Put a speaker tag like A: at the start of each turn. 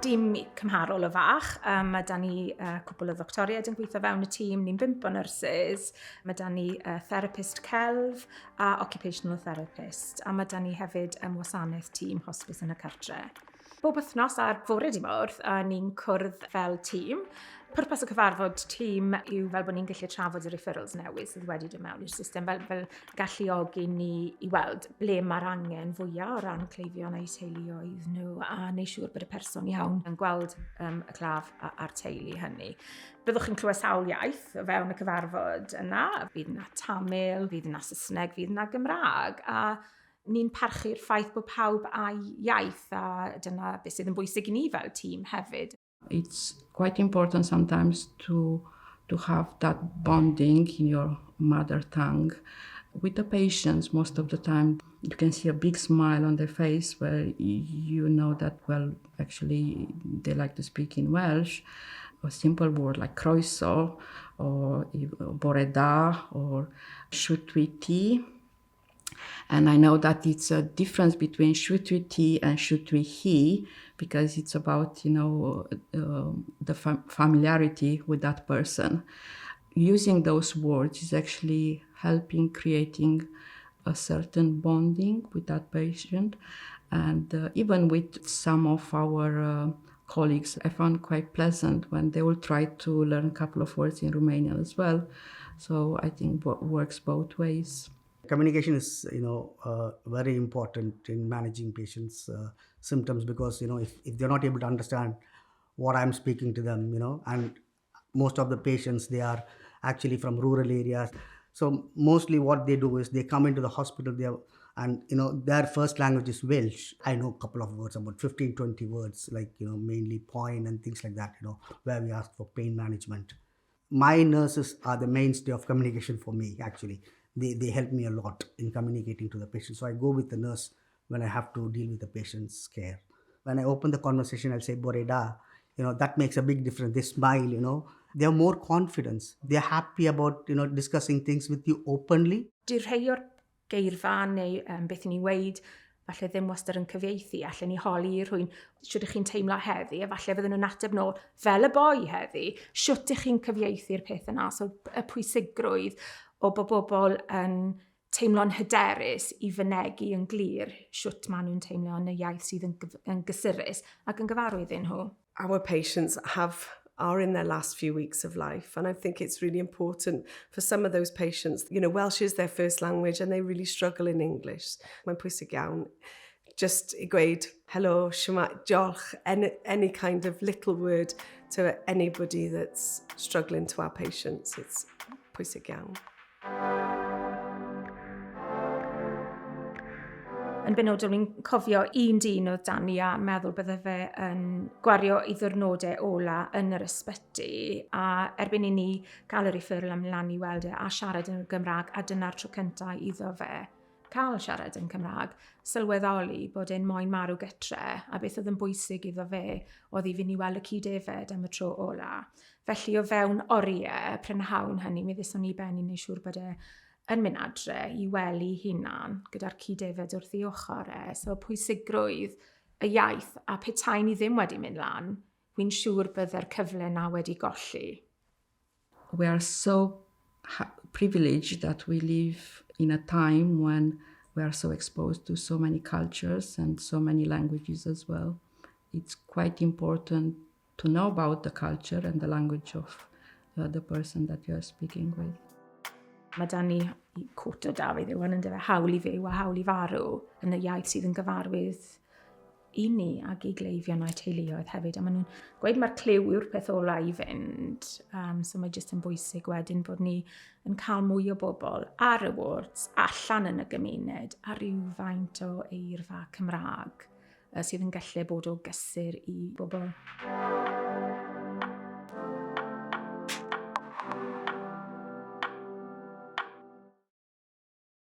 A: dim cymharol o fach. Mae da ni cwbl o ddoctoriaid yn gweithio fewn y tîm, ni'n 5 o nyrsys. Mae da ni therapist celf a occupational therapist. A mae da ni hefyd wasanaeth tîm hospice yn y cartre. Bob wythnos ar fore di Mawrth, ni'n cwrdd fel tîm. Pwrpas y cyfarfod tîm yw fel bod ni'n gallu trafod y referrals newydd sydd wedi dod mewn i'r system, fel galluogi ni i weld ble mae'r angen fwyaf o ran cleifion a'i teuluoedd nhw a neu siŵr bod y person iawn yn gweld y claf a'r teulu hynny. Byddwch chi'n clywed sawl iaith o fewn y cyfarfod yna. Fydd yna Tamil, fydd yna Saesneg, fydd yna Gymraeg, a ni'n parchu'r ffaith bod pawb â'i iaith, a dyna beth sydd yn bwysig i ni fel tîm hefyd.
B: It's quite important sometimes to have that bonding in your mother tongue. With the patients, most of the time, you can see a big smile on their face where you know that, well, actually, they like to speak in Welsh. A simple word like croeso, or bore da, or Ysbyty. And I know that it's a difference between Ysbyty and Ysbyty because it's about, the familiarity with that person. Using those words is actually helping creating a certain bonding with that patient. And even with some of our colleagues, I found quite pleasant when they will try to learn a couple of words in Romanian as well. So I think it works both ways.
C: Communication is, very important in managing patients' symptoms because, if they're not able to understand what I'm speaking to them, and most of the patients, they are actually from rural areas. So mostly what they do is they come into the hospital and, their first language is Welsh. I know a couple of words, about 15, 20 words, like, mainly point and things like that, where we ask for pain management. My nurses are the mainstay of communication for me, actually. They help me a lot in communicating to the patient. So I go with the nurse when I have to deal with the patient's care. When I open the conversation, I'll say, Boreda, that makes a big difference. They smile, they have more confidence. They're happy about, discussing things with you openly.
A: Dy'r rhai o'r geirfa neu beth ni'n weid, falle ddim wastad yn cyfieithu, allan ni holi i rhywun, siwt ych chi'n teimlo heddi, a falle fydden nhw'n ateb nôl, fel y boi heddi, siwt ych chi'n cyfieithu'r peth yna, so y pwysigrwydd o bod bobl yn teimlo'n hyderus i fynegu yn glir siwt maen nhw'n teimlo yn y iaith sydd yn gysurus ac yn gyfarwydd nhw.
D: Our patients are in their last few weeks of life, and I think it's really important for some of those patients, Welsh is their first language and they really struggle in English. Mae'n pwysig iawn. Just i gweud, hello, shwmae, diolch, any kind of little word to anybody that's struggling to our patients. It's pwysig iawn.
A: Yn benodol, ni'n cofio un dyn oedd Dani a meddwl bydde fe yn gwario ei ddiwrnodau ola yn yr ysbyty, a erbyn i ni gael y referral am lan i weld a siarad yn Gymraeg, a dyna'r tro cyntaf iddo fe cael siarad yn Cymraeg, sylweddoli bod e'n moyn marw gytre, a beth oedd yn bwysig iddo fe oedd i fynd i weld y cyd-efed am y tro ola. Felly o fewn oriau, prynhawn hynny, mi ddyswn i ben i neu siŵr bod yn mynd adre i welu hunan gyda'r cyd-efed wrth ei ochr so pwysigrwydd y iaith a petai ni ddim wedi mynd lan, wy'n siŵr bydde'r cyfle na wedi golli.
B: We are so privileged that we live in a time when we are so exposed to so many cultures and so many languages as well. It's quite important to know about the culture and the language of the person that you are speaking with.
A: Mae da ni cwt o Dafydd Iwan yn dweud hawl i fyw a hawl i farw yn y iaith sydd yn gyfarwydd i ni ac i gleifion a'i teuluoedd hefyd. A maen nhw'n gweud mae'r cliw yw'r peth ola i fynd. So mae jyst yn bwysig wedyn bod ni yn cael mwy o bobl ar y wards, allan yn y gymuned, a rhywfaint o eirfa Cymraeg sydd yn gallu bod o gysur i bobl.